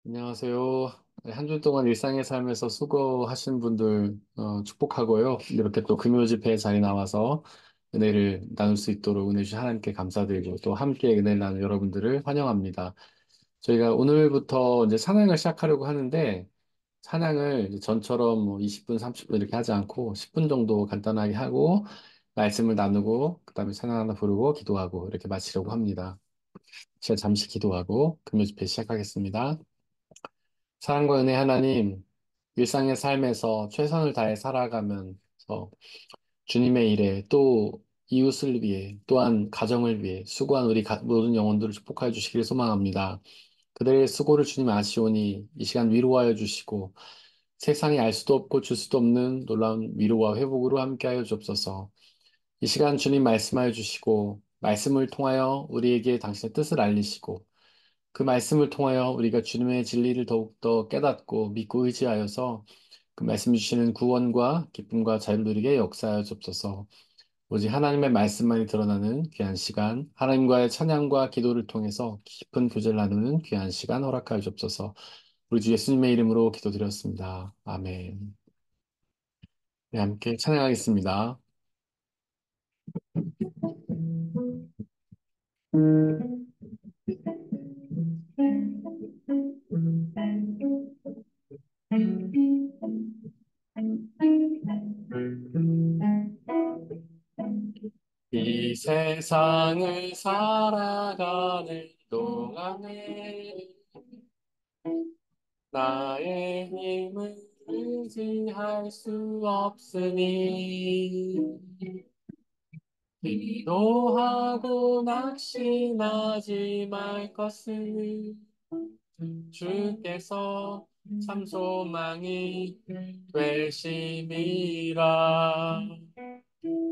안녕하세요. 네, 한 주 동안 일상의 삶에서 수고하신 분들 축복하고요. 이렇게 또 금요 집회에 자리 나와서 은혜를 나눌 수 있도록 은혜 주신 하나님께 감사드리고 또 함께 은혜를 나누는 여러분들을 환영합니다. 저희가 오늘부터 이제 찬양을 시작하려고 하는데 찬양을 이제 전처럼 뭐 20분, 30분 이렇게 하지 않고 10분 정도 간단하게 하고 말씀을 나누고 그다음에 찬양 하나 부르고 기도하고 이렇게 마치려고 합니다. 제가 잠시 기도하고 금요 집회 시작하겠습니다. 사랑과 은혜 하나님, 일상의 삶에서 최선을 다해 살아가면서 주님의 일에 또 이웃을 위해 또한 가정을 위해 수고한 우리 모든 영혼들을 축복하여 주시기를 소망합니다. 그들의 수고를 주님 아시오니 이 시간 위로하여 주시고 세상에 알 수도 없고 줄 수도 없는 놀라운 위로와 회복으로 함께하여 주옵소서. 이 시간 주님 말씀하여 주시고 말씀을 통하여 우리에게 당신의 뜻을 알리시고 그 말씀을 통하여 우리가 주님의 진리를 더욱더 깨닫고 믿고 의지하여서 그 말씀 주시는 구원과 기쁨과 자유를 누리게 역사하여 주옵소서. 오직 하나님의 말씀만이 드러나는 귀한 시간, 하나님과의 찬양과 기도를 통해서 깊은 교제를 나누는 귀한 시간 허락하여 주옵소서. 우리 주 예수님의 이름으로 기도드렸습니다. 아멘. 네, 함께 찬양하겠습니다. 이 세상을 살아가는 동안에 나의 힘을 의지할 수 없으니 기도하고 낙심하지 말 것을 주께서 참 소망이 되심이라.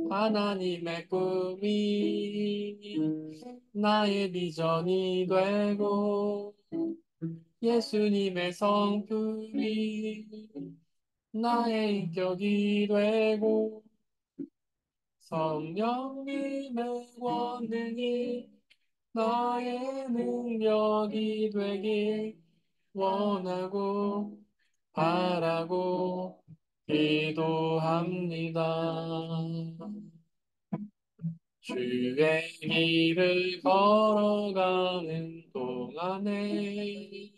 하나님의 꿈이 나의 비전이 되고 예수님의 성품이 나의 인격이 되고 성령님의 권능이 나의 능력이 되길 원하고 바라고 기도합니다. 주의 길을 걸어가는 동안에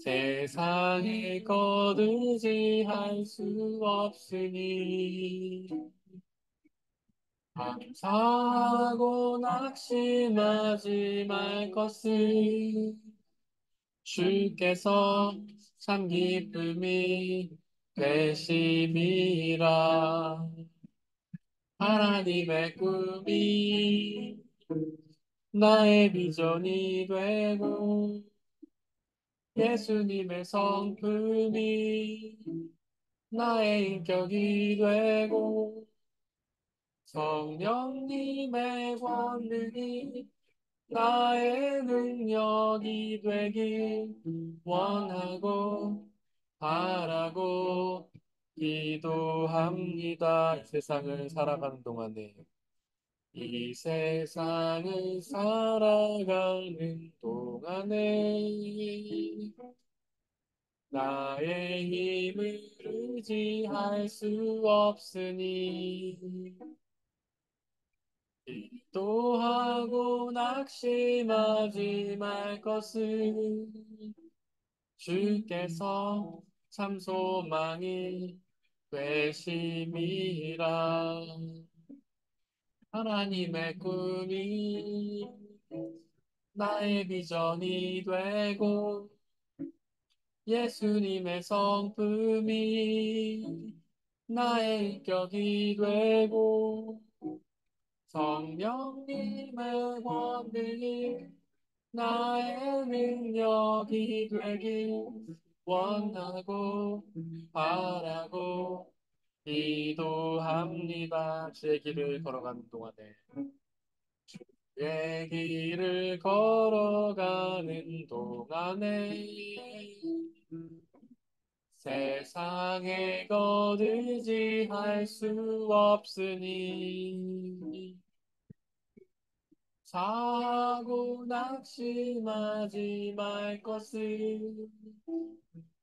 세상의 것 의지할 수 없으니 감사하고 낙심하지 말 것을 주께서 참 기쁨이 되심이라. 하나님의 꿈이 나의 비전이 되고 예수님의 성품이 나의 인격이 되고 성령님의 권능이 나의 능력이 되길 원하고 바라고 기도합니다. 이 세상을 살아가는 동안에 이 세상을 살아가는 동안에 나의 힘을 의지할 수 없으니 기도하고 낙심하지 말 것을 주께서 참 소망이 되심이라. 하나님의 꿈이 나의 비전이 되고 예수님의 성품이 나의 인격이 되고 성령님의 권능이 나의 능력이 되길 원하고 바라고 기도합니다. 제 길을 걸어가는 동안에 내 길을 걸어가는 동안에 세상의 것 의지할 수 없으니 사고 낙심하지 말 것을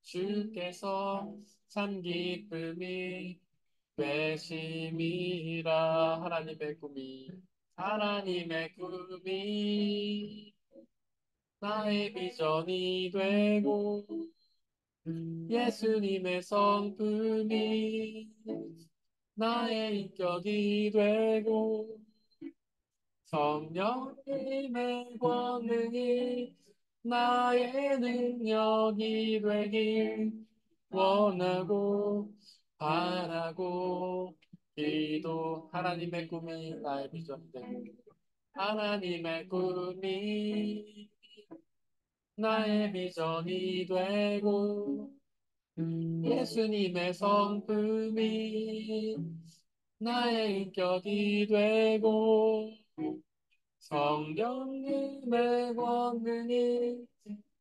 주께서 참 기쁨이 되심이라. 하나님의 꿈이 나의 비전이 되고 예수님의 성품이 나의 인격이 되고 성령님의 권능이 나의 능력이 되길 원하고 바라고 하나님의 꿈이 나의 비전이 되고 하나님의 꿈이 나의 비전이 되고 예수님의 성품이 나의 인격이 되고 성령님의 권능이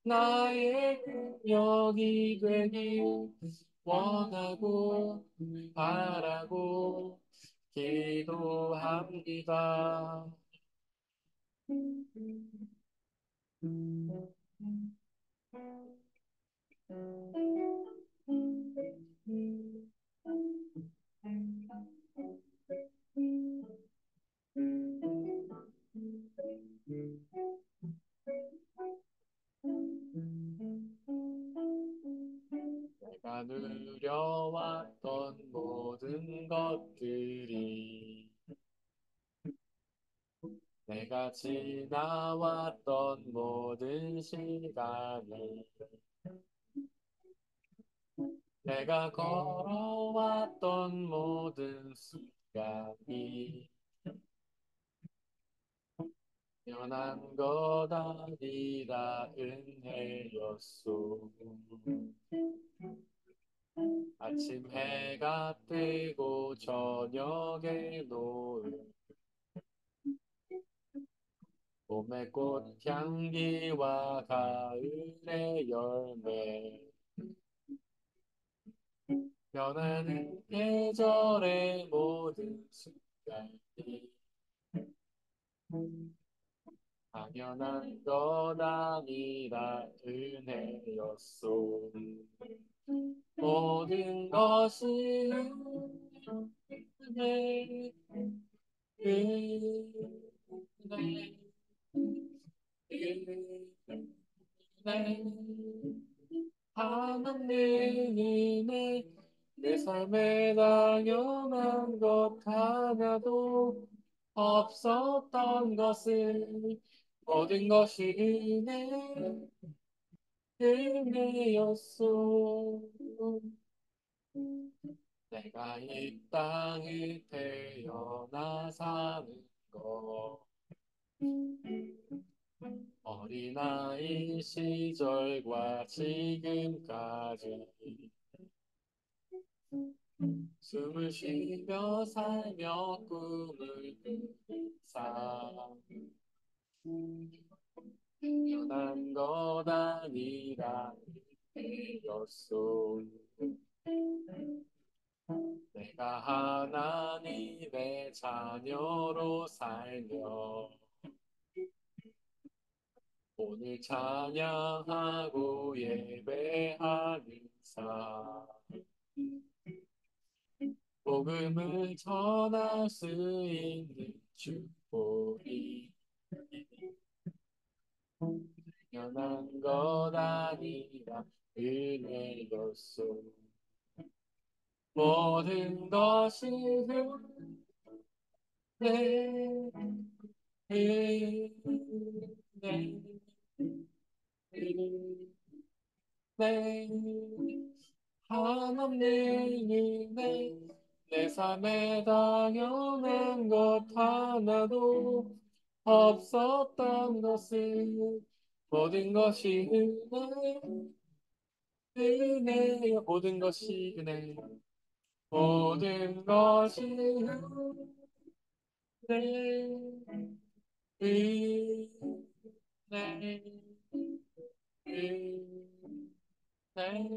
나의 능력이 되길 원하고 바라고 기도합니다. 내가 누려왔던 모든 것들이 내가 지나왔던 모든 시간이 내가 걸어왔던 모든 순간이 연한 것 아니라 은혜였소. 아침 해가 뜨고 저녁에 노을 봄의 꽃향기와 가을의 열매 변하는 계절의 모든 순간이 당연한 것 아니라 은혜였소. 모든 것이 은혜, 은혜, 은혜. 하나님 은혜, 내 삶에 당연한 것 하나도 없었던 것을 모든 것이 은혜였소. 내가 이 땅에 태어나 사는 것 어린아이 시절과 지금까지 숨을 쉬며 살며 꿈을 꾸는 삶 변한 것 아니라 이었소. 내가 하나님의 자녀로 살며 오늘 찬양하고 예배하는 삶 복음을 전할 수 있는 축복이 당연한 것 아니라 은혜였소. 모든 것이 은혜, 은혜, 은혜. 하나님이네 내 삶에 당연한 것 하나도 없었던 것을 모든 것이 은혜여 모든 것이 은혜 모든 것이 은혜 은혜 은혜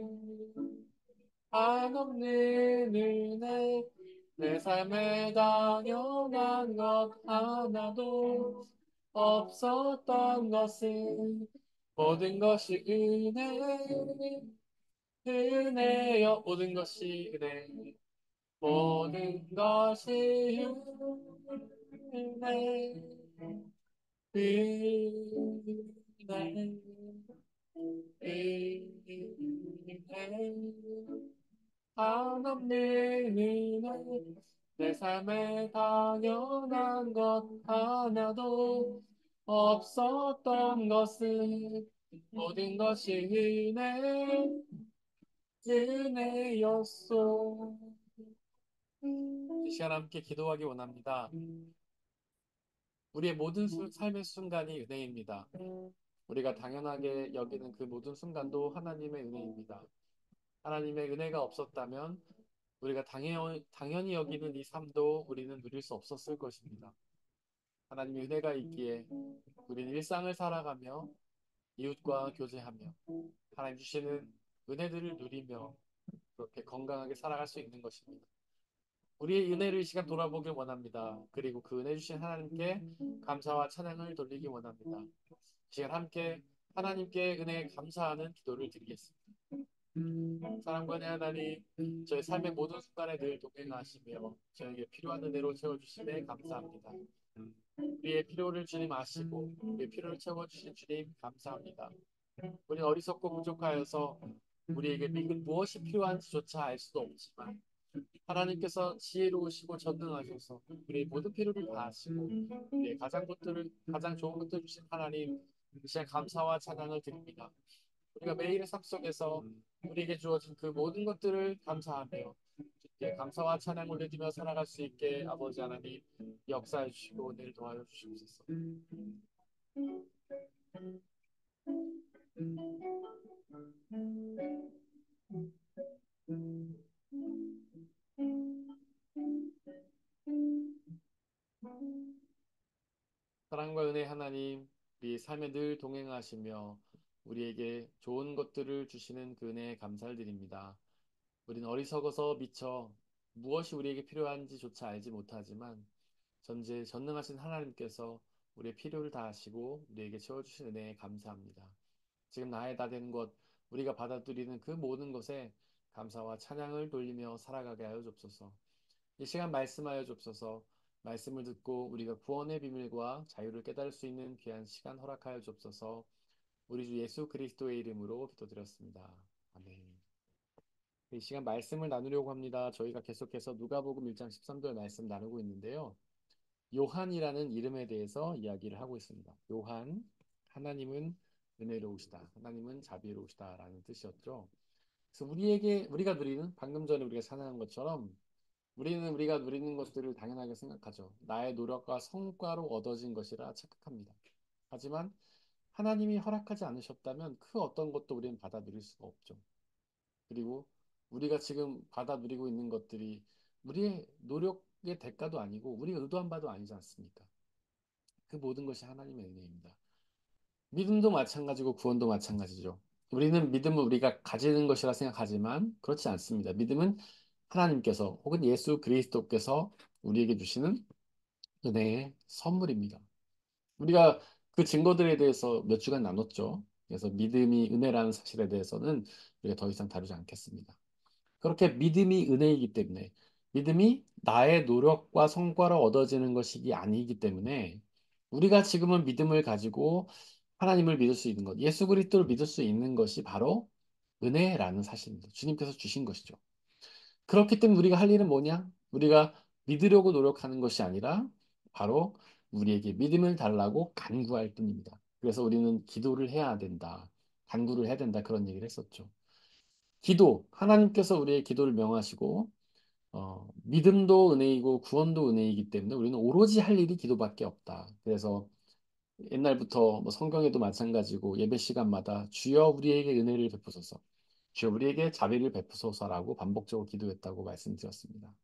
한없는 은혜 내 삶에 당연한 것 하나도 없었던 것은 모든 것이 은혜여 모든 것이 은혜 모든 것이 은혜 은혜 은혜 한없는 은혜 내 삶에 당연한 것 하나도 없었던 것은 모든 것이 은혜였소. 이 시간 함께 기도하기 원합니다. 우리의 모든 삶의 순간이 은혜입니다. 우리가 당연하게 여기는 그 모든 순간도 하나님의 은혜입니다. 하나님의 은혜가 없었다면 우리가 당연히 여기는 이 삶도 우리는 누릴 수 없었을 것입니다. 하나님의 은혜가 있기에 우리는 일상을 살아가며 이웃과 교제하며 하나님 주시는 은혜들을 누리며 그렇게 건강하게 살아갈 수 있는 것입니다. 우리의 은혜를 이 시간 돌아보길 원합니다. 그리고 그 은혜 주신 하나님께 감사와 찬양을 돌리기 원합니다. 이 시간 함께 하나님께 은혜에 감사하는 기도를 드리겠습니다. 사랑과 의 하나님, 저희 삶의 모든 순간에 늘 동행하시며 저에게 필요한 은혜로 채워주심에 감사합니다. 우리의 필요를 주님 아시고 우리의 필요를 채워주신 주님 감사합니다. 우리는 어리석고 부족하여서 우리에게 무엇이 필요한지조차 알 수도 없지만 하나님께서 지혜로우시고 전능하셔서 우리의 모든 필요를 다 아시고 우리의 가장 좋은 것들을 주신 하나님 이 시간 감사와 찬양을 드립니다. 우리가 매일의 삶 속에서 우리에게 주어진 그 모든 것들을 감사하며 주께 감사와 찬양 올려드리며 살아갈 수 있게 아버지 하나님 역사해 주시고 은혜를 도와여 주시옵소서. 사랑과 은혜 하나님, 우리 삶에 늘 동행하시며 우리에게 좋은 것들을 주시는 그 은혜에 감사를 드립니다. 우리는 어리석어서 미처 무엇이 우리에게 필요한지조차 알지 못하지만 전능하신 하나님께서 우리의 필요를 다 아시고 우리에게 채워주신 은혜에 감사합니다. 지금 나의 다 된 것, 우리가 받아들이는 그 모든 것에 감사와 찬양을 돌리며 살아가게 하여 줍소서. 이 시간 말씀하여 줍소서. 말씀을 듣고 우리가 구원의 비밀과 자유를 깨달을 수 있는 귀한 시간 허락하여 줍소서. 우리 주 예수 그리스도의 이름으로 기도드렸습니다. 아멘. 이 시간 말씀을 나누려고 합니다. 저희가 계속해서 누가복음 1장 13절 말씀 나누고 있는데요. 요한이라는 이름에 대해서 이야기를 하고 있습니다. 요한, 하나님은 은혜로우시다. 하나님은 자비로우시다라는 뜻이었죠. 그래서 우리가 누리는 방금 전에 우리가 찬양한 것처럼 우리가 누리는 것들을 당연하게 생각하죠. 나의 노력과 성과로 얻어진 것이라 착각합니다. 하지만 하나님이 허락하지 않으셨다면 그 어떤 것도 우리는 받아 누릴 수가 없죠. 그리고 우리가 지금 받아 누리고 있는 것들이 우리의 노력의 대가도 아니고 우리가 의도한 바도 아니지 않습니까? 그 모든 것이 하나님의 은혜입니다. 믿음도 마찬가지고 구원도 마찬가지죠. 우리는 믿음을 우리가 가지는 것이라 생각하지만 그렇지 않습니다. 믿음은 하나님께서 혹은 예수 그리스도께서 우리에게 주시는 은혜의 선물입니다. 우리가 그 증거들에 대해서 몇 주간 나눴죠. 그래서 믿음이 은혜라는 사실에 대해서는 우리가 더 이상 다루지 않겠습니다. 그렇게 믿음이 은혜이기 때문에 믿음이 나의 노력과 성과로 얻어지는 것이 아니기 때문에 우리가 지금은 믿음을 가지고 하나님을 믿을 수 있는 것, 예수 그리스도를 믿을 수 있는 것이 바로 은혜라는 사실입니다. 주님께서 주신 것이죠. 그렇기 때문에 우리가 할 일은 뭐냐? 우리가 믿으려고 노력하는 것이 아니라 바로 우리에게 믿음을 달라고 간구할 뿐입니다. 그래서 우리는 기도를 해야 된다. 간구를 해야 된다. 그런 얘기를 했었죠. 기도, 하나님께서 우리의 기도를 명하시고 믿음도 은혜이고 구원도 은혜이기 때문에 우리는 오로지 할 일이 기도밖에 없다. 그래서 옛날부터 뭐 성경에도 마찬가지고 예배 시간마다 주여 우리에게 은혜를 베푸소서, 주여 우리에게 자비를 베푸소서라고 반복적으로 기도했다고 말씀드렸습니다.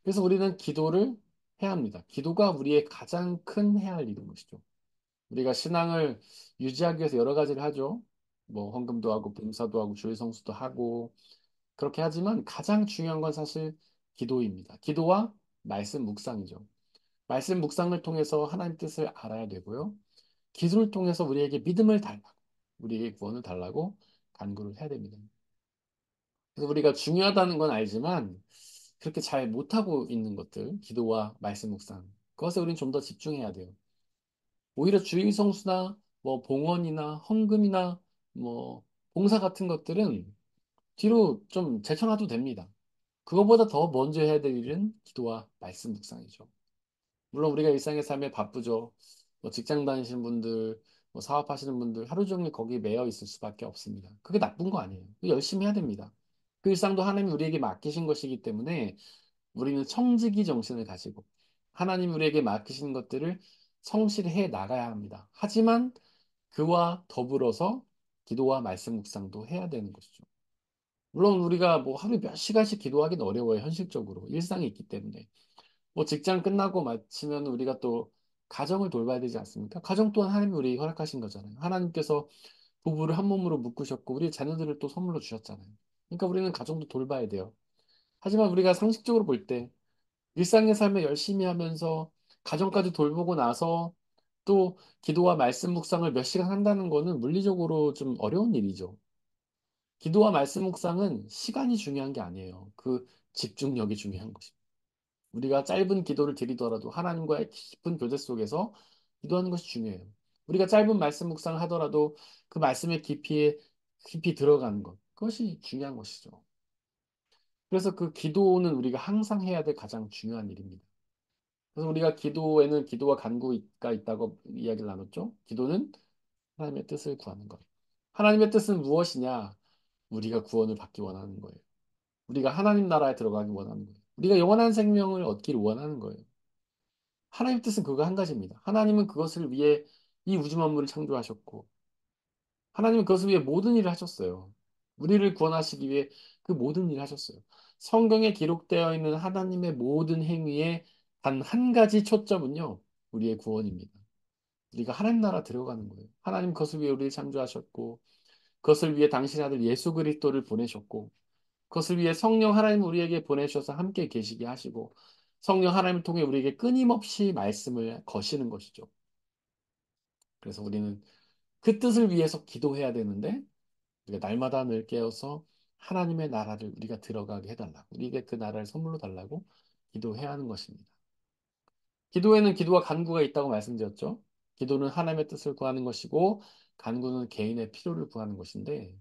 그래서 우리는 기도를 해야 합니다. 기도가 우리의 가장 큰 해야 할 일인 것이죠. 우리가 신앙을 유지하기 위해서 여러 가지를 하죠. 뭐 헌금도 하고 봉사도 하고 주일 성수도 하고 그렇게 하지만 가장 중요한 건 사실 기도입니다. 기도와 말씀 묵상이죠. 말씀 묵상을 통해서 하나님 뜻을 알아야 되고요. 기도를 통해서 우리에게 믿음을 달라고, 우리에게 구원을 달라고 간구를 해야 됩니다. 그래서 우리가 중요하다는 건 알지만 그렇게 잘 못하고 있는 것들, 기도와 말씀 묵상, 그것에 우리는 좀 더 집중해야 돼요. 오히려 주일 성수나 뭐 봉헌이나 헌금이나 뭐 봉사 같은 것들은 뒤로 좀 제쳐놔도 됩니다. 그거보다 더 먼저 해야 될 일은 기도와 말씀 묵상이죠. 물론 우리가 일상의 삶에 바쁘죠. 뭐 직장 다니시는 분들, 뭐 사업하시는 분들 하루 종일 거기에 매여 있을 수밖에 없습니다. 그게 나쁜 거 아니에요. 열심히 해야 됩니다. 그 일상도 하나님이 우리에게 맡기신 것이기 때문에 우리는 청지기 정신을 가지고 하나님이 우리에게 맡기신 것들을 성실히 해 나가야 합니다. 하지만 그와 더불어서 기도와 말씀 묵상도 해야 되는 것이죠. 물론 우리가 뭐 하루에 몇 시간씩 기도하기는 어려워요. 현실적으로. 일상이 있기 때문에. 뭐 직장 끝나고 마치면 우리가 또 가정을 돌봐야 되지 않습니까? 가정 또한 하나님이 우리에게 허락하신 거잖아요. 하나님께서 부부를 한 몸으로 묶으셨고 우리 자녀들을 또 선물로 주셨잖아요. 그러니까 우리는 가정도 돌봐야 돼요. 하지만 우리가 상식적으로 볼 때 일상의 삶에 열심히 하면서 가정까지 돌보고 나서 또 기도와 말씀 묵상을 몇 시간 한다는 거는 물리적으로 좀 어려운 일이죠. 기도와 말씀 묵상은 시간이 중요한 게 아니에요. 그 집중력이 중요한 것입니다. 우리가 짧은 기도를 드리더라도 하나님과의 깊은 교제 속에서 기도하는 것이 중요해요. 우리가 짧은 말씀 묵상을 하더라도 그 말씀의 깊이 들어가는 것. 그것이 중요한 것이죠. 그래서 그 기도는 우리가 항상 해야 될 가장 중요한 일입니다. 그래서 우리가 기도에는 기도와 간구가 있다고 이야기를 나눴죠. 기도는 하나님의 뜻을 구하는 것. 하나님의 뜻은 무엇이냐? 우리가 구원을 받기 원하는 거예요. 우리가 하나님 나라에 들어가기 원하는 거예요. 우리가 영원한 생명을 얻기를 원하는 거예요. 하나님 뜻은 그거 한 가지입니다. 하나님은 그것을 위해 이 우주 만물을 창조하셨고, 하나님은 그것을 위해 모든 일을 하셨어요. 우리를 구원하시기 위해 그 모든 일을 하셨어요. 성경에 기록되어 있는 하나님의 모든 행위의 단 한 가지 초점은요, 우리의 구원입니다. 우리가 하나님 나라 들어가는 거예요. 하나님 그것을 위해 우리를 창조하셨고, 그것을 위해 당신의 아들 예수 그리스도를 보내셨고, 그것을 위해 성령 하나님 우리에게 보내셔서 함께 계시게 하시고, 성령 하나님을 통해 우리에게 끊임없이 말씀을 거시는 것이죠. 그래서 우리는 그 뜻을 위해서 기도해야 되는데, 우리가 날마다 늘 깨어서 하나님의 나라를 우리가 들어가게 해달라고, 우리에게 그 나라를 선물로 달라고 기도해야 하는 것입니다. 기도에는 기도와 간구가 있다고 말씀드렸죠. 기도는 하나님의 뜻을 구하는 것이고, 간구는 개인의 필요를 구하는 것인데,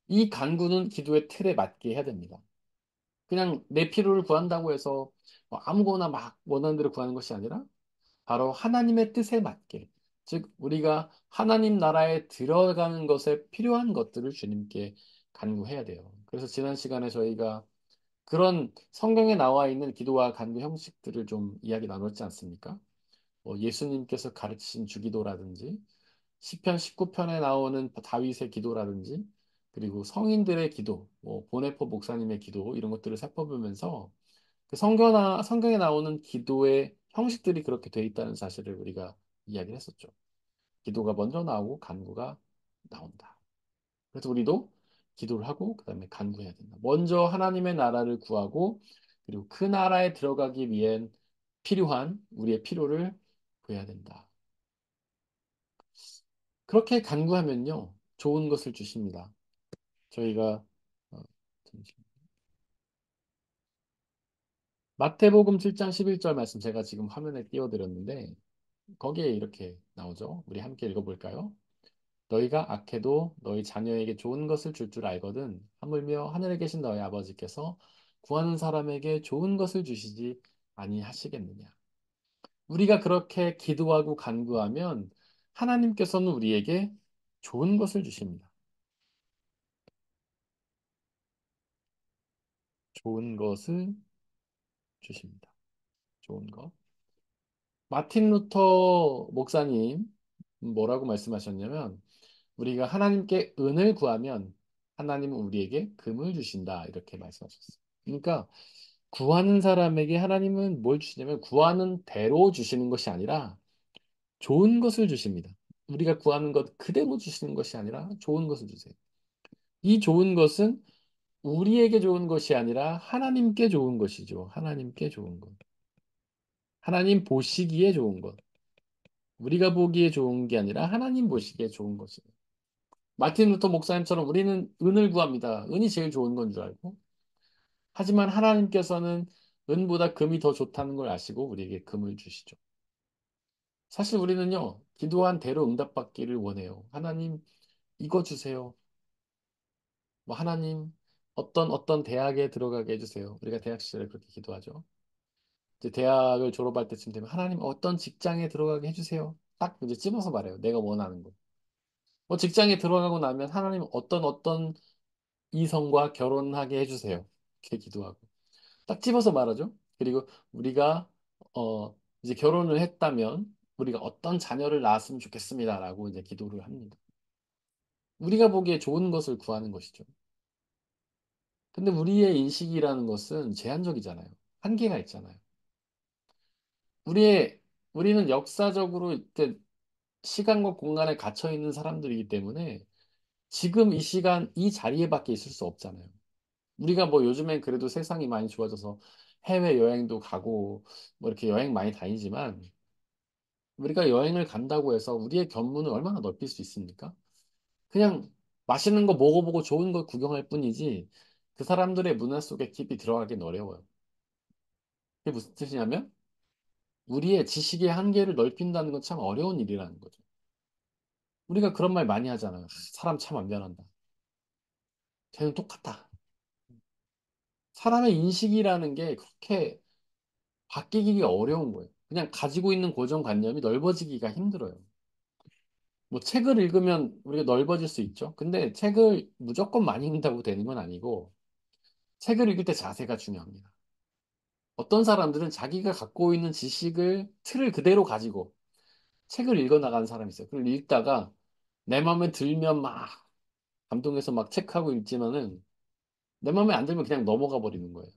이 간구는 기도의 틀에 맞게 해야 됩니다. 그냥 내 필요를 구한다고 해서 뭐 아무거나 막 원하는 대로 구하는 것이 아니라 바로 하나님의 뜻에 맞게, 즉 우리가 하나님 나라에 들어가는 것에 필요한 것들을 주님께 간구해야 돼요. 그래서 지난 시간에 저희가 그런 성경에 나와 있는 기도와 간구 형식들을 좀 이야기 나눴지 않습니까? 뭐 예수님께서 가르치신 주기도라든지 시편 19편에 나오는 다윗의 기도라든지 그리고 성인들의 기도, 뭐 보네포 목사님의 기도 이런 것들을 살펴보면서 그 성경에 나오는 기도의 형식들이 그렇게 돼 있다는 사실을 우리가 이야기를 했었죠. 기도가 먼저 나오고 간구가 나온다. 그래서 우리도 기도를 하고 그다음에 간구해야 된다. 먼저 하나님의 나라를 구하고 그리고 그 나라에 들어가기 위한 필요한 우리의 필요를 구해야 된다. 그렇게 간구하면요, 좋은 것을 주십니다. 저희가 어, 잠시만요. 마태복음 7장 11절 말씀 제가 지금 화면에 띄워드렸는데 거기에 이렇게 나오죠. 우리 함께 읽어볼까요? 너희가 악해도 너희 자녀에게 좋은 것을 줄 알거든 하물며 하늘에 계신 너희 아버지께서 구하는 사람에게 좋은 것을 주시지 아니하시겠느냐. 우리가 그렇게 기도하고 간구하면 하나님께서는 우리에게 좋은 것을 주십니다. 좋은 것을 주십니다. 좋은 것. 마틴 루터 목사님 뭐라고 말씀하셨냐면 우리가 하나님께 은을 구하면 하나님은 우리에게 금을 주신다 이렇게 말씀하셨어요. 그러니까 구하는 사람에게 하나님은 뭘 주시냐면 구하는 대로 주시는 것이 아니라 좋은 것을 주십니다. 우리가 구하는 것 그대로 주시는 것이 아니라 좋은 것을 주세요. 이 좋은 것은 우리에게 좋은 것이 아니라 하나님께 좋은 것이죠. 하나님께 좋은 것. 하나님 보시기에 좋은 것. 우리가 보기에 좋은 게 아니라 하나님 보시기에 좋은 것이에요. 마틴 루터 목사님처럼 우리는 은을 구합니다. 은이 제일 좋은 건 줄 알고. 하지만 하나님께서는 은보다 금이 더 좋다는 걸 아시고 우리에게 금을 주시죠. 사실 우리는요, 기도한 대로 응답받기를 원해요. 하나님, 이거 주세요. 뭐 하나님, 어떤 대학에 들어가게 해주세요. 우리가 대학 시절에 그렇게 기도하죠. 이제 대학을 졸업할 때쯤 되면 하나님 어떤 직장에 들어가게 해주세요. 딱 이제 찝어서 말해요. 내가 원하는 거. 뭐 직장에 들어가고 나면 하나님 어떤 이성과 결혼하게 해주세요. 이렇게 기도하고. 딱 집어서 말하죠. 그리고 우리가 이제 결혼을 했다면 우리가 어떤 자녀를 낳았으면 좋겠습니다라고 이제 기도를 합니다. 우리가 보기에 좋은 것을 구하는 것이죠. 근데 우리의 인식이라는 것은 제한적이잖아요. 한계가 있잖아요. 우리의 우리는 역사적으로 이때 시간과 공간에 갇혀 있는 사람들이기 때문에 지금 이 시간 이 자리에밖에 있을 수 없잖아요. 우리가 뭐 요즘엔 그래도 세상이 많이 좋아져서 해외 여행도 가고 뭐 이렇게 여행 많이 다니지만 우리가 여행을 간다고 해서 우리의 견문을 얼마나 넓힐 수 있습니까? 그냥 맛있는 거 먹어보고 좋은 거 구경할 뿐이지 그 사람들의 문화 속에 깊이 들어가긴 어려워요. 그게 무슨 뜻이냐면 우리의 지식의 한계를 넓힌다는 건 참 어려운 일이라는 거죠. 우리가 그런 말 많이 하잖아요. 사람 참 안 변한다. 쟤는 똑같다. 사람의 인식이라는 게 그렇게 바뀌기 어려운 거예요. 그냥 가지고 있는 고정관념이 넓어지기가 힘들어요. 뭐 책을 읽으면 우리가 넓어질 수 있죠. 근데 책을 무조건 많이 읽는다고 되는 건 아니고 책을 읽을 때 자세가 중요합니다. 어떤 사람들은 자기가 갖고 있는 지식을 틀을 그대로 가지고 책을 읽어 나가는 사람이 있어요. 그걸 읽다가 내 마음에 들면 막 감동해서 막 체크하고 읽지만은 내 마음에 안 들면 그냥 넘어가 버리는 거예요.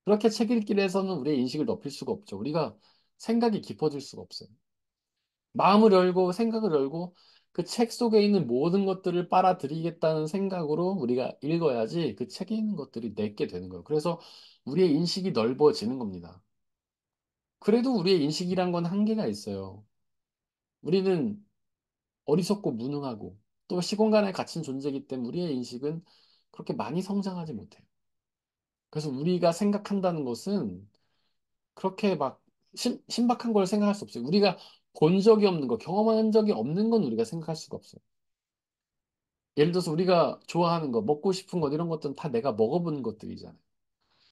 그렇게 책 읽기에서는 우리의 인식을 높일 수가 없죠. 우리가 생각이 깊어질 수가 없어요. 마음을 열고 생각을 열고 그 책 속에 있는 모든 것들을 빨아들이겠다는 생각으로 우리가 읽어야지 그 책에 있는 것들이 내게 되는 거예요. 그래서 우리의 인식이 넓어지는 겁니다. 그래도 우리의 인식이란 건 한계가 있어요. 우리는 어리석고 무능하고 또 시공간에 갇힌 존재이기 때문에 우리의 인식은 그렇게 많이 성장하지 못해요. 그래서 우리가 생각한다는 것은 그렇게 막 신박한 걸 생각할 수 없어요. 우리가 본 적이 없는 거, 경험한 적이 없는 건 우리가 생각할 수가 없어요. 예를 들어서 우리가 좋아하는 거, 먹고 싶은 것 이런 것들은 다 내가 먹어본 것들이잖아요.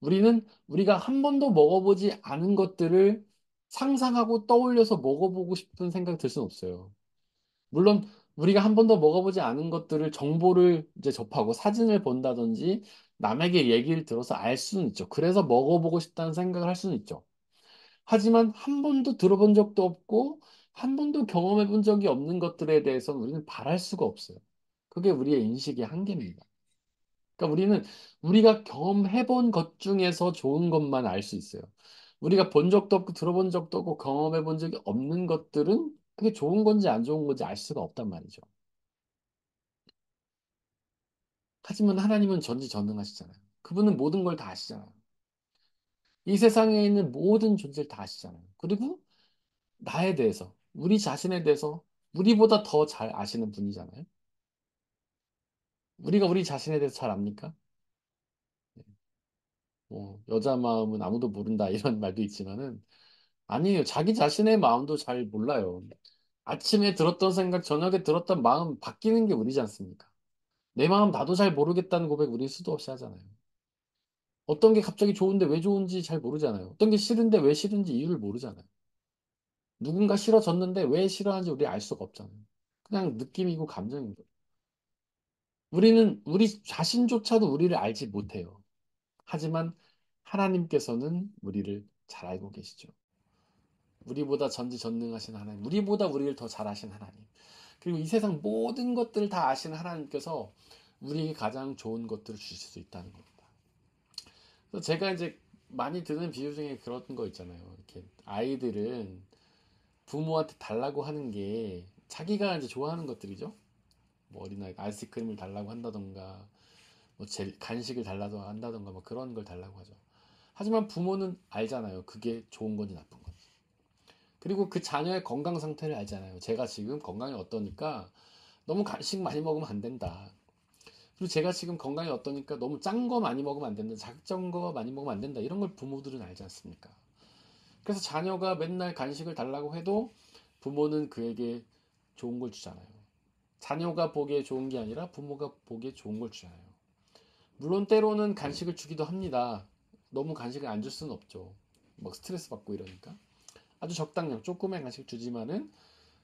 우리는 우리가 한 번도 먹어보지 않은 것들을 상상하고 떠올려서 먹어보고 싶은 생각 들 수는 없어요. 물론 우리가 한 번도 먹어보지 않은 것들을 정보를 이제 접하고 사진을 본다든지 남에게 얘기를 들어서 알 수는 있죠. 그래서 먹어보고 싶다는 생각을 할 수는 있죠. 하지만 한 번도 들어본 적도 없고 한 번도 경험해 본 적이 없는 것들에 대해서는 우리는 바랄 수가 없어요. 그게 우리의 인식의 한계입니다. 그러니까 우리는 우리가 경험해 본 것 중에서 좋은 것만 알 수 있어요. 우리가 본 적도 없고 들어본 적도 없고 경험해 본 적이 없는 것들은 그게 좋은 건지 안 좋은 건지 알 수가 없단 말이죠. 하지만 하나님은 전지전능하시잖아요. 그분은 모든 걸 다 아시잖아요. 이 세상에 있는 모든 존재를 다 아시잖아요. 그리고 나에 대해서, 우리 자신에 대해서 우리보다 더 잘 아시는 분이잖아요. 우리가 우리 자신에 대해서 잘 압니까? 뭐, 여자 마음은 아무도 모른다 이런 말도 있지만은 아니에요. 자기 자신의 마음도 잘 몰라요. 아침에 들었던 생각, 저녁에 들었던 마음 바뀌는 게 우리지 않습니까? 내 마음 나도 잘 모르겠다는 고백 우리 수도 없이 하잖아요. 어떤 게 갑자기 좋은데 왜 좋은지 잘 모르잖아요. 어떤 게 싫은데 왜 싫은지 이유를 모르잖아요. 누군가 싫어졌는데 왜 싫어하는지 우리 알 수가 없잖아요. 그냥 느낌이고 감정인 거예요. 우리는 우리 자신조차도 우리를 알지 못해요. 하지만 하나님께서는 우리를 잘 알고 계시죠. 우리보다 전지전능하신 하나님, 우리보다 우리를 더 잘 아신 하나님. 그리고 이 세상 모든 것들을 다 아시는 하나님께서 우리에게 가장 좋은 것들을 주실 수 있다는 겁니다. 그래서 제가 이제 많이 드는 비유 중에 그런 거 있잖아요. 이렇게 아이들은 부모한테 달라고 하는 게 자기가 이제 좋아하는 것들이죠. 뭐 어린아이가 아이스크림을 달라고 한다던가, 뭐 간식을 달라고 한다던가, 뭐 그런 걸 달라고 하죠. 하지만 부모는 알잖아요. 그게 좋은 건지 나쁜 건지. 그리고 그 자녀의 건강 상태를 알잖아요. 제가 지금 건강이 어떠니까 너무 간식 많이 먹으면 안 된다. 그리고 제가 지금 건강이 어떠니까 너무 짠 거 많이 먹으면 안 된다. 작은 거 많이 먹으면 안 된다. 이런 걸 부모들은 알지 않습니까? 그래서 자녀가 맨날 간식을 달라고 해도 부모는 그에게 좋은 걸 주잖아요. 자녀가 보기에 좋은 게 아니라 부모가 보기에 좋은 걸 주잖아요. 물론 때로는 간식을 주기도 합니다. 너무 간식을 안 줄 수는 없죠. 뭐 스트레스 받고 이러니까. 아주 적당량, 조금의 간식 주지만은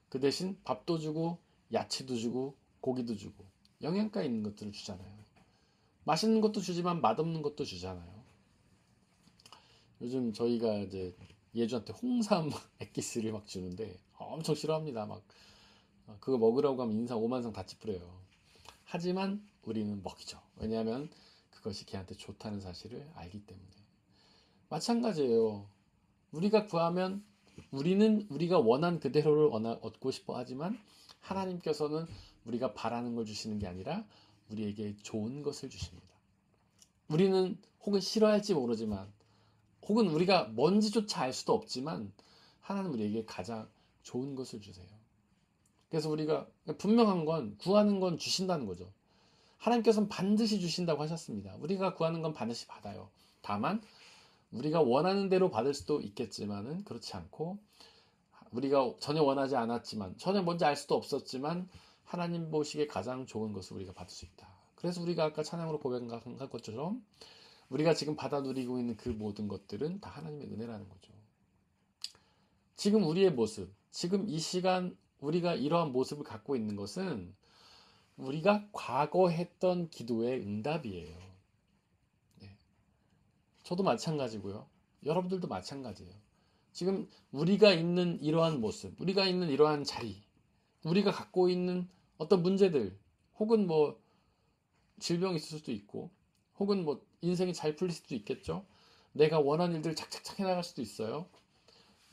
그 대신 밥도 주고, 야채도 주고, 고기도 주고, 영양가 있는 것들을 주잖아요. 맛있는 것도 주지만 맛없는 것도 주잖아요. 요즘 저희가 이제 예주한테 홍삼 액기스를 막 주는데 엄청 싫어합니다. 막 그거 먹으라고 하면 인상 오만상 다 찌푸려요. 하지만 우리는 먹이죠. 왜냐하면 그것이 걔한테 좋다는 사실을 알기 때문에. 마찬가지예요. 우리가 구하면 우리는 우리가 원한 그대로를 얻고 싶어 하지만 하나님께서는 우리가 바라는 걸 주시는 게 아니라 우리에게 좋은 것을 주십니다. 우리는 혹은 싫어할지 모르지만 혹은 우리가 뭔지조차 알 수도 없지만 하나님 우리에게 가장 좋은 것을 주세요. 그래서 우리가 분명한 건 구하는 건 주신다는 거죠. 하나님께서는 반드시 주신다고 하셨습니다. 우리가 구하는 건 반드시 받아요. 다만 우리가 원하는 대로 받을 수도 있겠지만은 그렇지 않고 우리가 전혀 원하지 않았지만 전혀 뭔지 알 수도 없었지만 하나님 보시기에 가장 좋은 것을 우리가 받을 수 있다. 그래서 우리가 아까 찬양으로 고백한 것처럼 우리가 지금 받아 누리고 있는 그 모든 것들은 다 하나님의 은혜라는 거죠. 지금 우리의 모습, 지금 이 시간 우리가 이러한 모습을 갖고 있는 것은 우리가 과거 했던 기도의 응답이에요. 네. 저도 마찬가지고요. 여러분들도 마찬가지예요. 지금 우리가 있는 이러한 모습, 우리가 있는 이러한 자리, 우리가 갖고 있는 어떤 문제들, 혹은 뭐 질병이 있을 수도 있고, 혹은 뭐 인생이 잘 풀릴 수도 있겠죠. 내가 원하는 일들을 착착착 해나갈 수도 있어요.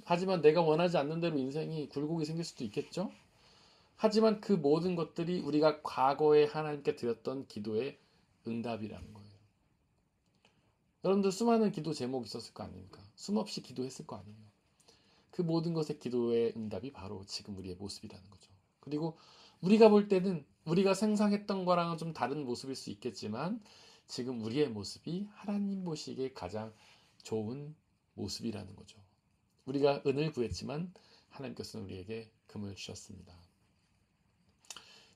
하지만 내가 원하지 않는 대로 인생이 굴곡이 생길 수도 있겠죠. 하지만 그 모든 것들이 우리가 과거에 하나님께 드렸던 기도의 응답이라는 거예요. 여러분들 수많은 기도 제목이 있었을 거 아닙니까? 숨없이 기도했을 거 아니에요. 그 모든 것의 기도의 응답이 바로 지금 우리의 모습이라는 거죠. 그리고 우리가 볼 때는 우리가 상상했던 거랑은 좀 다른 모습일 수 있겠지만 지금 우리의 모습이 하나님 보시기에 가장 좋은 모습이라는 거죠. 우리가 은을 구했지만 하나님께서는 우리에게 금을 주셨습니다.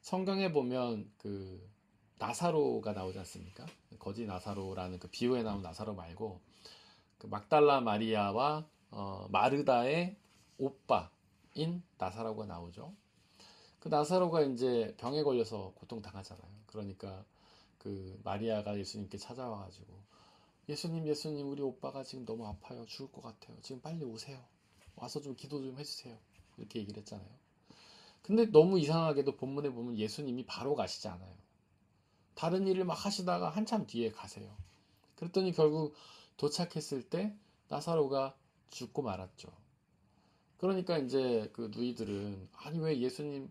성경에 보면 그 나사로가 나오지 않습니까? 거지 나사로라는 그 비유에 나온 나사로 말고 그 막달라 마리아와 마르다의 오빠인 나사로가 나오죠. 그 나사로가 이제 병에 걸려서 고통당하잖아요. 그러니까 그 마리아가 예수님께 찾아와가지고 예수님, 예수님, 우리 오빠가 지금 너무 아파요. 죽을 것 같아요. 지금 빨리 오세요. 와서 좀 기도 좀 해주세요. 이렇게 얘기를 했잖아요. 근데 너무 이상하게도 본문에 보면 예수님이 바로 가시지 않아요. 다른 일을 막 하시다가 한참 뒤에 가세요. 그랬더니 결국 도착했을 때 나사로가 죽고 말았죠. 그러니까 이제 그 누이들은 아니 왜 예수님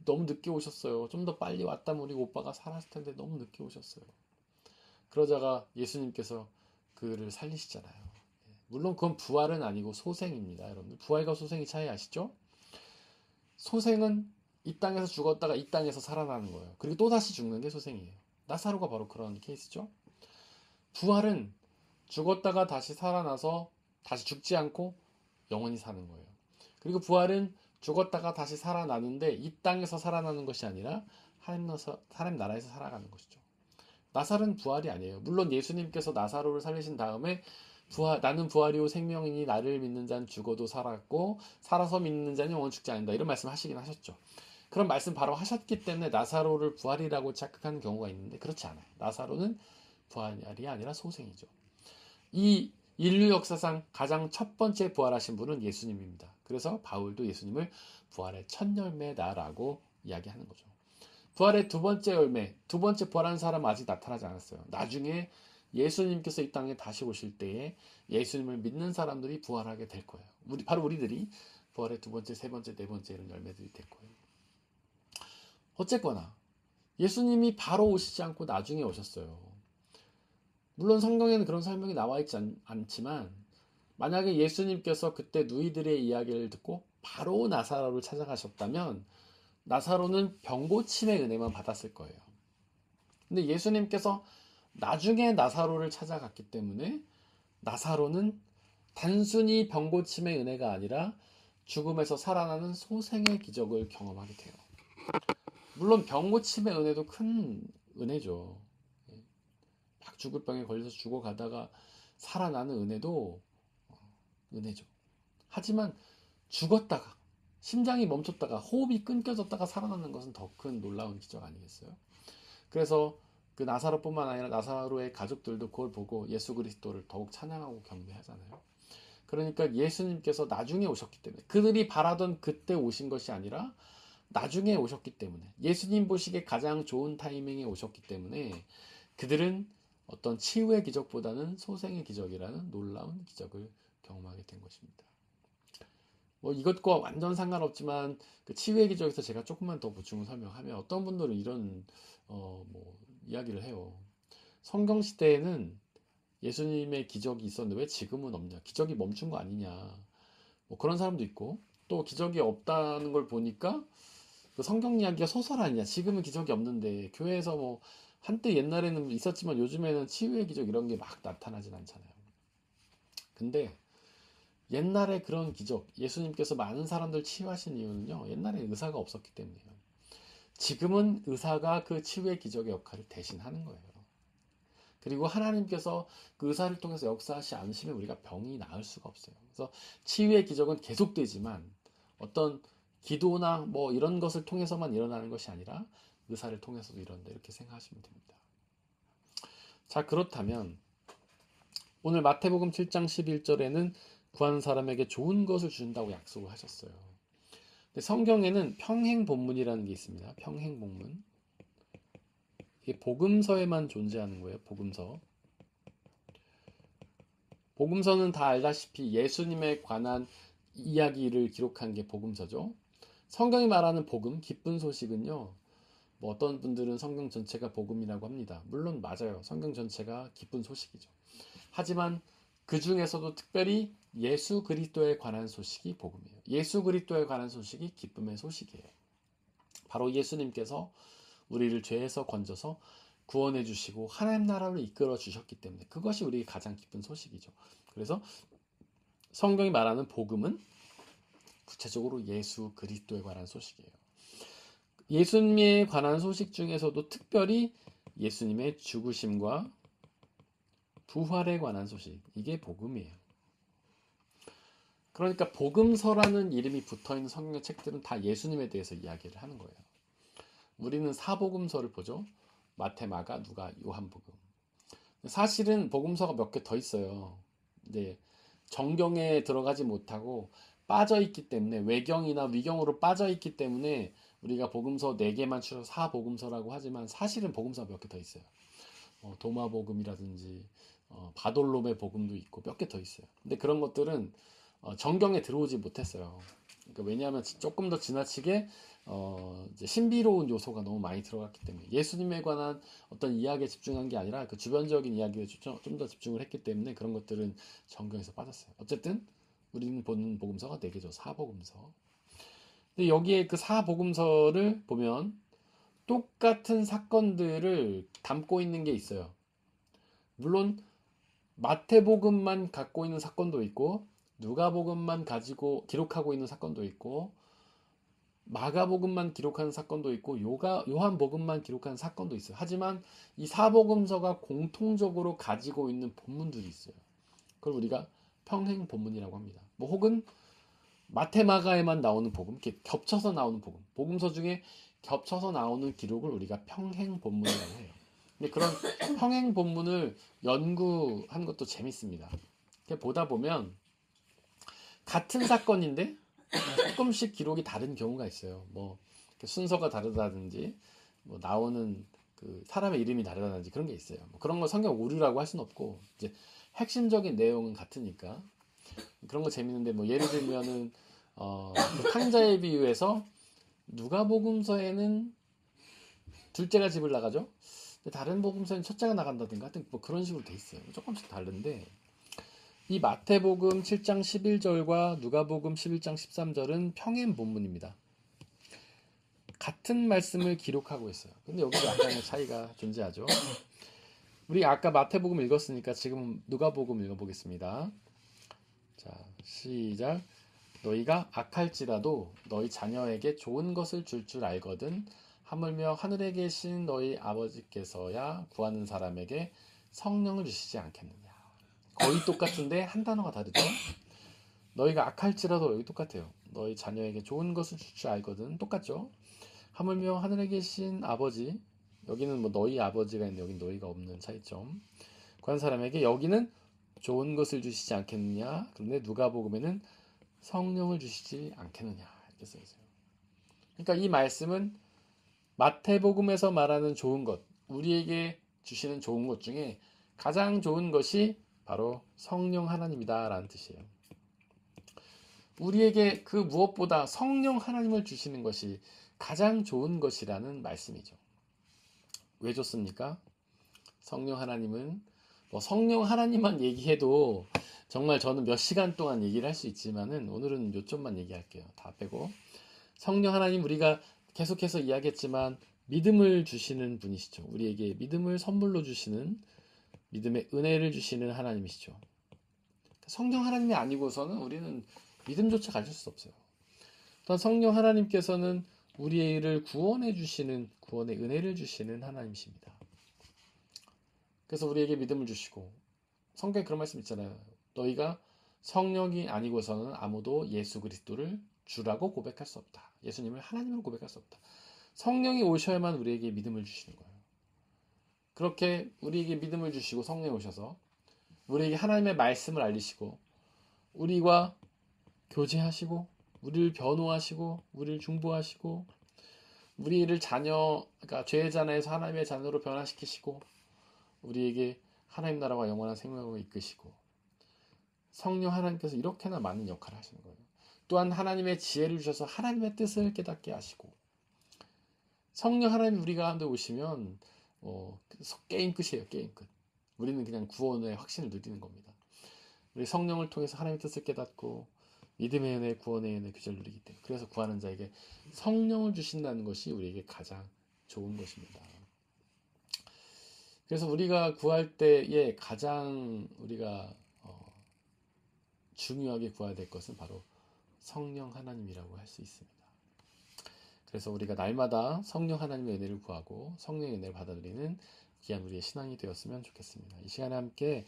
너무 늦게 오셨어요. 좀 더 빨리 왔다면 우리 오빠가 살았을 텐데 너무 늦게 오셨어요. 그러다가 예수님께서 그를 살리시잖아요. 물론 그건 부활은 아니고 소생입니다. 여러분들 부활과 소생이 차이 아시죠? 소생은 이 땅에서 죽었다가 이 땅에서 살아나는 거예요. 그리고 또다시 죽는 게 소생이에요. 나사로가 바로 그런 케이스죠. 부활은 죽었다가 다시 살아나서 다시 죽지 않고 영원히 사는 거예요. 그리고 부활은 죽었다가 다시 살아나는데 이 땅에서 살아나는 것이 아니라 하나님 나라에서 살아가는 것이죠. 나사로는 부활이 아니에요. 물론 예수님께서 나사로를 살리신 다음에 나는 부활이요 생명이니 나를 믿는 자는 죽어도 살았고 살아서 믿는 자는 영원 죽지 않는다. 이런 말씀 하시긴 하셨죠. 그런 말씀 바로 하셨기 때문에 나사로를 부활이라고 착각하는 경우가 있는데 그렇지 않아요. 나사로는 부활이 아니라 소생이죠. 이 인류 역사상 가장 첫 번째 부활하신 분은 예수님입니다. 그래서 바울도 예수님을 부활의 첫 열매다라고 이야기하는 거죠. 부활의 두 번째 열매, 두 번째 부활한 사람은 아직 나타나지 않았어요. 나중에 예수님께서 이 땅에 다시 오실 때에 예수님을 믿는 사람들이 부활하게 될 거예요. 바로 우리들이 부활의 두 번째, 세 번째, 네 번째 이런 열매들이 될 거예요. 어쨌거나 예수님이 바로 오시지 않고 나중에 오셨어요. 물론 성경에는 그런 설명이 나와 있지 않지만 만약에 예수님께서 그때 누이들의 이야기를 듣고 바로 나사로를 찾아가셨다면 나사로는 병고침의 은혜만 받았을 거예요. 근데 예수님께서 나중에 나사로를 찾아갔기 때문에 나사로는 단순히 병고침의 은혜가 아니라 죽음에서 살아나는 소생의 기적을 경험하게 돼요. 물론 병고침의 은혜도 큰 은혜죠. 막 죽을 병에 걸려서 죽어가다가 살아나는 은혜도 은혜죠. 하지만 죽었다가 심장이 멈췄다가 호흡이 끊겨졌다가 살아나는 것은 더 큰 놀라운 기적 아니겠어요? 그래서 그 나사로뿐만 아니라 나사로의 가족들도 그걸 보고 예수 그리스도를 더욱 찬양하고 경배하잖아요. 그러니까 예수님께서 나중에 오셨기 때문에 그들이 바라던 그때 오신 것이 아니라 나중에 오셨기 때문에 예수님 보시기에 가장 좋은 타이밍에 오셨기 때문에 그들은 어떤 치유의 기적보다는 소생의 기적이라는 놀라운 기적을 경험하게 된 것입니다. 뭐 이것과 완전 상관없지만 그 치유의 기적에서 제가 조금만 더 보충을 설명하면 어떤 분들은 이런 뭐 이야기를 해요. 성경 시대에는 예수님의 기적이 있었는데 왜 지금은 없냐? 기적이 멈춘 거 아니냐? 뭐 그런 사람도 있고 또 기적이 없다는 걸 보니까 그 성경 이야기가 소설 아니냐? 지금은 기적이 없는데 교회에서 뭐 한때 옛날에는 있었지만 요즘에는 치유의 기적 이런 게 막 나타나진 않잖아요. 근데 옛날에 그런 기적, 예수님께서 많은 사람들 치유하신 이유는요, 옛날에 의사가 없었기 때문이에요. 지금은 의사가 그 치유의 기적의 역할을 대신하는 거예요. 그리고 하나님께서 그 의사를 통해서 역사하시 않으시면 우리가 병이 나을 수가 없어요. 그래서 치유의 기적은 계속되지만 어떤 기도나 뭐 이런 것을 통해서만 일어나는 것이 아니라 의사를 통해서도 이런다 이렇게 생각하시면 됩니다. 자, 그렇다면 오늘 마태복음 7장 11절에는 구하는 사람에게 좋은 것을 주신다고 약속을 하셨어요. 근데 성경에는 평행 본문이라는 게 있습니다. 평행 본문. 이게 복음서에만 존재하는 거예요. 복음서. 복음서는 다 알다시피 예수님에 관한 이야기를 기록한 게 복음서죠. 성경이 말하는 복음, 기쁜 소식은요. 뭐 어떤 분들은 성경 전체가 복음이라고 합니다. 물론 맞아요. 성경 전체가 기쁜 소식이죠. 하지만 그 중에서도 특별히 예수 그리스도에 관한 소식이 복음이에요. 예수 그리스도에 관한 소식이 기쁨의 소식이에요. 바로 예수님께서 우리를 죄에서 건져서 구원해 주시고 하나님 나라를 이끌어 주셨기 때문에 그것이 우리의 가장 기쁜 소식이죠. 그래서 성경이 말하는 복음은 구체적으로 예수 그리스도에 관한 소식이에요. 예수님에 관한 소식 중에서도 특별히 예수님의 죽으심과 부활에 관한 소식, 이게 복음이에요. 그러니까 복음서라는 이름이 붙어있는 성경 책들은 다 예수님에 대해서 이야기를 하는 거예요. 우리는 사복음서를 보죠. 마태, 마가, 누가, 요한복음. 사실은 복음서가 몇 개 더 있어요. 이제 정경에 들어가지 못하고 빠져 있기 때문에 외경이나 위경으로 빠져 있기 때문에 우리가 복음서 4개만 추려 사복음서라고 하지만 사실은 복음서가 몇 개 더 있어요. 도마복음이라든지 바돌롬의 복음도 있고 몇 개 더 있어요. 근데 그런 것들은 정경에 들어오지 못했어요. 그러니까 왜냐하면 조금 더 지나치게 이제 신비로운 요소가 너무 많이 들어갔기 때문에 예수님에 관한 어떤 이야기에 집중한 게 아니라 그 주변적인 이야기에 좀 더 집중을 했기 때문에 그런 것들은 정경에서 빠졌어요. 어쨌든 우리는 보는 복음서가 4개죠. 사복음서. 근데 여기에 그 사복음서를 보면 똑같은 사건들을 담고 있는 게 있어요. 물론 마태복음만 갖고 있는 사건도 있고 누가복음만 가지고 기록하고 있는 사건도 있고 마가복음만 기록하는 사건도 있고 요한복음만 기록하는 사건도 있어요. 하지만 이 사복음서가 공통적으로 가지고 있는 본문들이 있어요. 그걸 우리가 평행 본문이라고 합니다. 뭐 혹은 마테마가에만 나오는 복음, 이렇게 겹쳐서 나오는 복음, 복음서 중에 겹쳐서 나오는 기록을 우리가 평행 본문이라고 해요. 근데 그런 평행 본문을 연구하는 것도 재밌습니다. 보다 보면 같은 사건인데 조금씩 기록이 다른 경우가 있어요. 뭐 순서가 다르다든지 뭐 나오는 그 사람의 이름이 다르다든지 그런 게 있어요. 뭐 그런 걸 성경 오류라고 할 수는 없고 이제 핵심적인 내용은 같으니까 그런 거 재밌는데 뭐 예를 들면은 그 탕자의 비유에서 누가복음서에는 둘째가 집을 나가죠. 근데 다른 복음서는 첫째가 나간다든가 하여튼 뭐 그런 식으로 돼 있어요. 조금씩 다른데 이 마태복음 7장 11절과 누가복음 11장 13절은 평행 본문입니다. 같은 말씀을 기록하고 있어요. 근데 여기도 약간의 차이가 존재하죠. 우리 아까 마태복음 읽었으니까 지금 누가복음 읽어보겠습니다. 자, 시작. 너희가 악할지라도 너희 자녀에게 좋은 것을 줄 알거든 하물며 하늘에 계신 너희 아버지께서야 구하는 사람에게 성령을 주시지 않겠느냐. 거의 똑같은데 한 단어가 다르죠. 너희가 악할지라도 여기 똑같아요. 너희 자녀에게 좋은 것을 줄 알거든. 똑같죠. 하물며 하늘에 계신 아버지, 여기는 뭐 너희 아버지가 있는데 여기는 너희가 없는 차이점. 구한 사람에게 여기는 좋은 것을 주시지 않겠느냐. 그런데 누가복음에는 성령을 주시지 않겠느냐 이렇게 써 있어요. 그러니까 이 말씀은 마태복음에서 말하는 좋은 것, 우리에게 주시는 좋은 것 중에 가장 좋은 것이 바로 성령 하나님이다 라는 뜻이에요. 우리에게 그 무엇보다 성령 하나님을 주시는 것이 가장 좋은 것이라는 말씀이죠. 왜 좋습니까? 성령 하나님은 성령 하나님만 얘기해도 정말 저는 몇 시간 동안 얘기를 할 수 있지만은 오늘은 요점만 얘기할게요. 다 빼고. 성령 하나님 우리가 계속해서 이야기했지만 믿음을 주시는 분이시죠. 우리에게 믿음을 선물로 주시는 믿음의 은혜를 주시는 하나님이시죠. 성령 하나님이 아니고서는 우리는 믿음조차 가질 수 없어요. 또한 성령 하나님께서는 우리를 구원해 주시는 구원의 은혜를 주시는 하나님이십니다. 그래서 우리에게 믿음을 주시고 성경에 그런 말씀 있잖아요. 너희가 성령이 아니고서는 아무도 예수 그리스도를 주라고 고백할 수 없다. 예수님을 하나님으로 고백할 수 없다. 성령이 오셔야만 우리에게 믿음을 주시는 거예요. 그렇게 우리에게 믿음을 주시고 성령이 오셔서 우리에게 하나님의 말씀을 알리시고 우리와 교제하시고 우리를 변호하시고 우리를 중보하시고 우리를 그러니까 죄의 자녀에서 하나님의 자녀로 변화시키시고 우리에게 하나님 나라와 영원한 생명을 이끄시고 성령 하나님께서 이렇게나 많은 역할을 하시는 거예요. 또한 하나님의 지혜를 주셔서 하나님의 뜻을 깨닫게 하시고 성령 하나님 우리 가운데 오시면 게임 끝이에요. 게임 끝. 우리는 그냥 구원의 확신을 누리는 겁니다. 우리 성령을 통해서 하나님의 뜻을 깨닫고 믿음의 은혜, 구원의 은혜, 규제를 누리기 때문에 그래서 구하는 자에게 성령을 주신다는 것이 우리에게 가장 좋은 것입니다. 그래서 우리가 구할 때에 가장 우리가 중요하게 구해야 될 것은 바로 성령 하나님이라고 할 수 있습니다. 그래서 우리가 날마다 성령 하나님의 은혜를 구하고 성령의 은혜를 받아들이는 귀한 우리의 신앙이 되었으면 좋겠습니다. 이 시간에 함께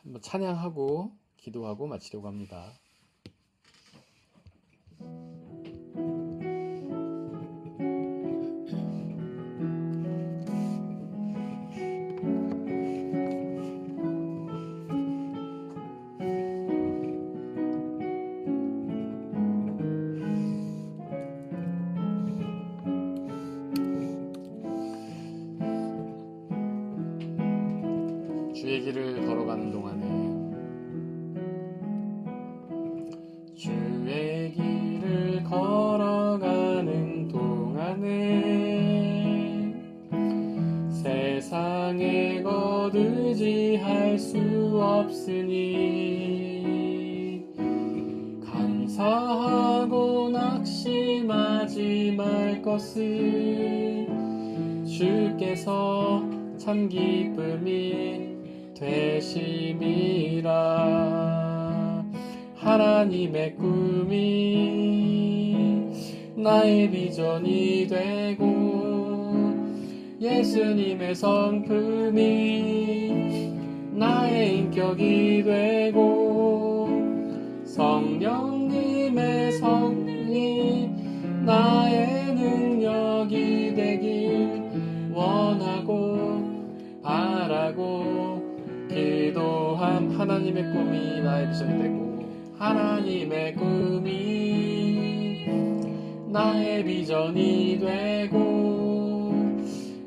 한번 찬양하고 기도하고 마치려고 합니다. 주의 길을 걸어가는 동안에 주의 길을 걸어가는 동안에 세상에 거두지할 수 없으니 감사하고 낙심하지 말 것을 주께서 참 기쁨이 되심이라. 하나님의 꿈이 나의 비전이 되고 예수님의 성품이 나의 인격이 되고 성령님의 성이 나의 능력이 되길 원하고 바라고 기도함. 하나님의 꿈이 나의 비전이 되고 하나님의 꿈이 나의 비전이 되고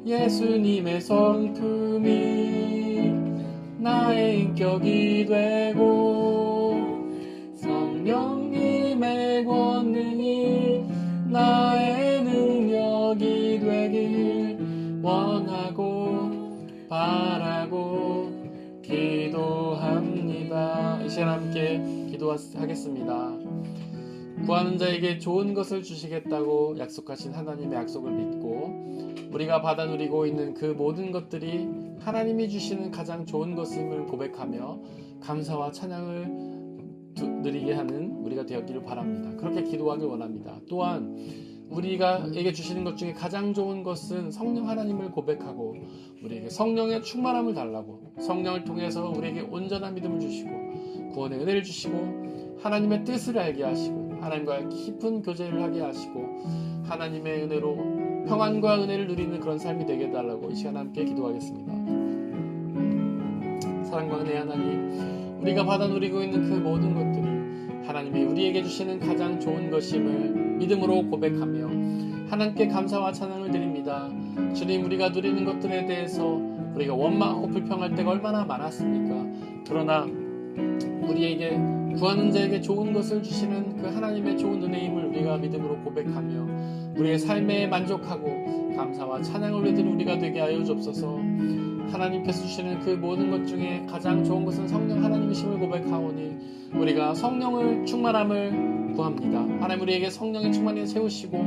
예수님의 성품이 나의 인격이 되고 성령님의 권능이 나의 능력이 되길 원하고 바라고 기도합니다. 이 시간 함께 기도하겠습니다. 구하는 자에게 좋은 것을 주시겠다고 약속하신 하나님의 약속을 믿고 우리가 받아 누리고 있는 그 모든 것들이 하나님이 주시는 가장 좋은 것임을 고백하며 감사와 찬양을 누리게 하는 우리가 되었기를 바랍니다. 그렇게 기도하길 원합니다. 또한 우리가에게 주시는 것 중에 가장 좋은 것은 성령 하나님을 고백하고 우리에게 성령의 충만함을 달라고, 성령을 통해서 우리에게 온전한 믿음을 주시고 구원의 은혜를 주시고 하나님의 뜻을 알게 하시고 하나님과의 깊은 교제를 하게 하시고 하나님의 은혜로 평안과 은혜를 누리는 그런 삶이 되게 해달라고 이 시간 함께 기도하겠습니다. 사랑과 은혜 하나님, 우리가 받아 누리고 있는 그 모든 것들이 하나님이 우리에게 주시는 가장 좋은 것임을 믿음으로 고백하며 하나님께 감사와 찬양을 드립니다. 주님, 우리가 누리는 것들에 대해서 우리가 원망하고 불평할 때가 얼마나 많았습니까? 그러나 우리에게 구하는 자에게 좋은 것을 주시는 그 하나님의 좋은 은혜임을 우리가 믿음으로 고백하며 우리의 삶에 만족하고 감사와 찬양을 올려드리는 우리가 되게 하여 주옵소서. 하나님께서 주시는 그 모든 것 중에 가장 좋은 것은 성령 하나님이심을 고백하오니 우리가 성령을 충만함을 구합니다. 하나님, 우리에게 성령의 충만을 채우시고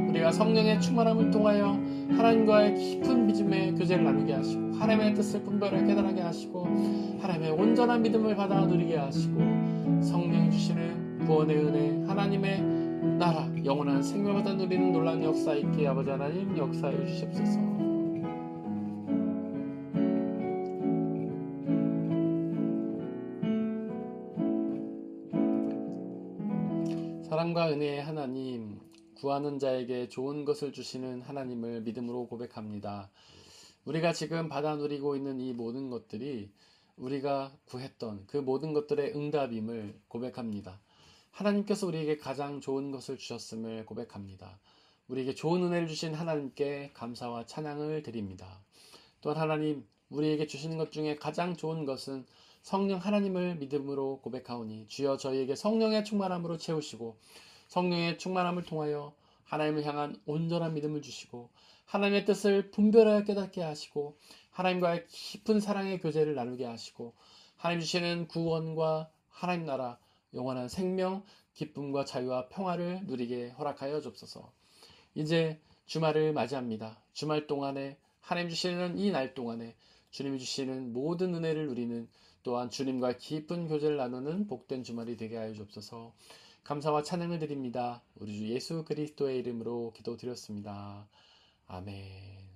우리가 성령의 충만함을 통하여 하나님과의 깊은 믿음의 교제를 나누게 하시고 하나님의 뜻을 분별하게 깨달게 하시고 하나님의 온전한 믿음을 받아 누리게 하시고 성령이 주시는 구원의 은혜, 하나님의 나라, 영원한 생명을 받아 누리는 놀라운 역사 있게 아버지 하나님 역사해 주시옵소서. 사랑과 은혜의 하나님, 구하는 자에게 좋은 것을 주시는 하나님을 믿음으로 고백합니다. 우리가 지금 받아 누리고 있는 이 모든 것들이 우리가 구했던 그 모든 것들의 응답임을 고백합니다. 하나님께서 우리에게 가장 좋은 것을 주셨음을 고백합니다. 우리에게 좋은 은혜를 주신 하나님께 감사와 찬양을 드립니다. 또한 하나님, 우리에게 주시는 것 중에 가장 좋은 것은 성령 하나님을 믿음으로 고백하오니 주여 저희에게 성령의 충만함으로 채우시고 성령의 충만함을 통하여 하나님을 향한 온전한 믿음을 주시고 하나님의 뜻을 분별하여 깨닫게 하시고 하나님과의 깊은 사랑의 교제를 나누게 하시고 하나님 주시는 구원과 하나님 나라, 영원한 생명, 기쁨과 자유와 평화를 누리게 허락하여 주옵소서. 이제 주말을 맞이합니다. 주말 동안에 하나님 주시는 이 날 동안에 주님이 주시는 모든 은혜를 누리는, 또한 주님과 깊은 교제를 나누는 복된 주말이 되게 하여 주옵소서. 감사와 찬양을 드립니다. 우리 주 예수 그리스도의 이름으로 기도드렸습니다. 아멘.